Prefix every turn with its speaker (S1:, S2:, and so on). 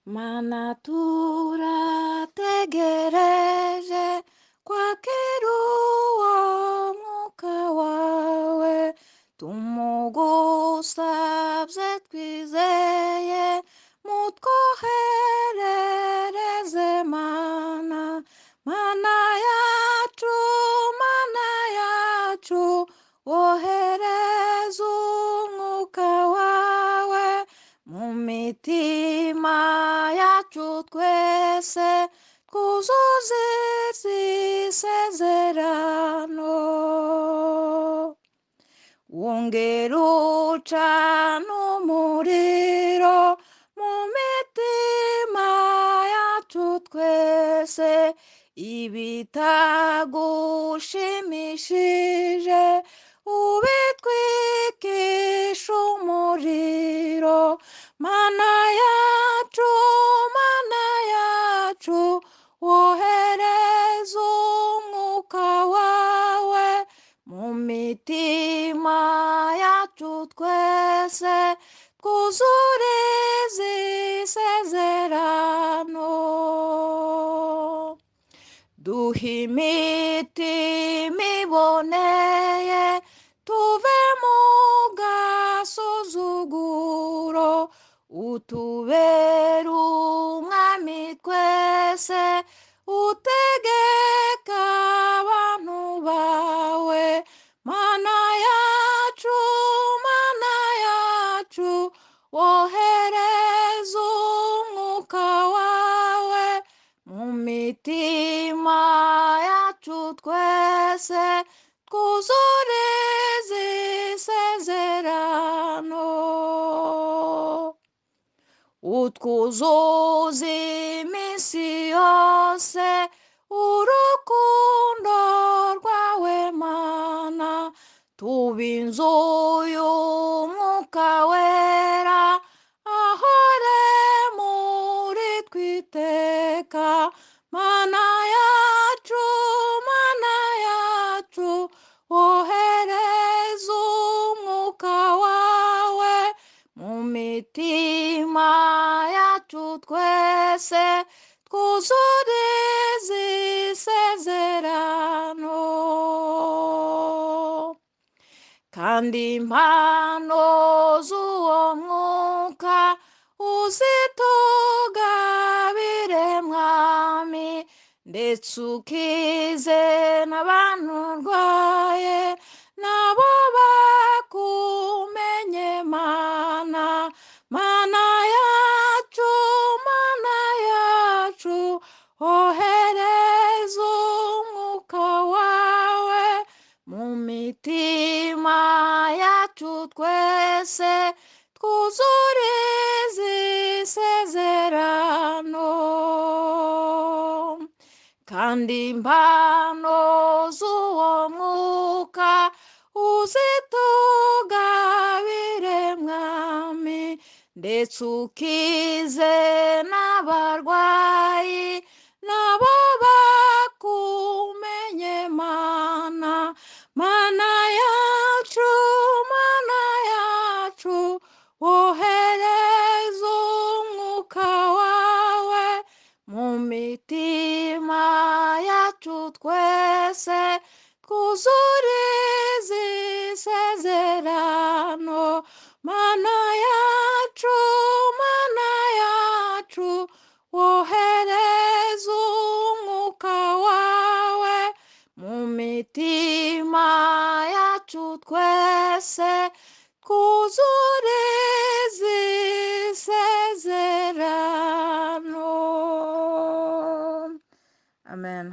S1: Mana turategereje kwakira uwo mwuka wawe, tumugusabye twizeye, mutwoherereze mana. Mana yacu, mana yacu, wohereza umwuka wawe mu mitima yacu twese, twuzuze isezerano. Wongera ucana umuriro mu mitima yacu twese, ibitagushimishije ubitwikisha umuriro. Mana yacu, mana yacu, wohereza umwuka wawe mu mitima yacu twese, twuzure isezerano. Duha imitima iboneye, tuve mu gasuzuguro, utubere umwami twese, utegeka abantu bawe. Mana yacu, mana yacu, wohereza umwuka wawe mu mitima yacu twese, twuzure isezerano. Utwuzuza iminsi yose urukundo rwawe mana, tuba inzu y'umwuka wera, ahore muri twiteka. Mana yacu, mana yacu, wohereza umwuka wawe mu mitima yacu twese, twuzure isezerano. Kandi impano z'uwo mwuka uzitugabire mwami, ndetse ukize n'abantu urwaye, nabo bakumenye mana. Mana yacu, mana yacu, wohereza umwuka wawe mu mitima yacu twese, twuzure isezerano. Kandi impano z'uwo mwuka uzitugabire mwami, ndetse ukize n'abarwayi, nabo bakumenye mana. Mana yacu, mana yacu, wohereza umwuka wawe mu mitima yacu twese, twuzure isezerano. Mana yacu, mana yacu, wohereza umwuka wawe mu mitima yacu twese, twuzure isezerano. Amen.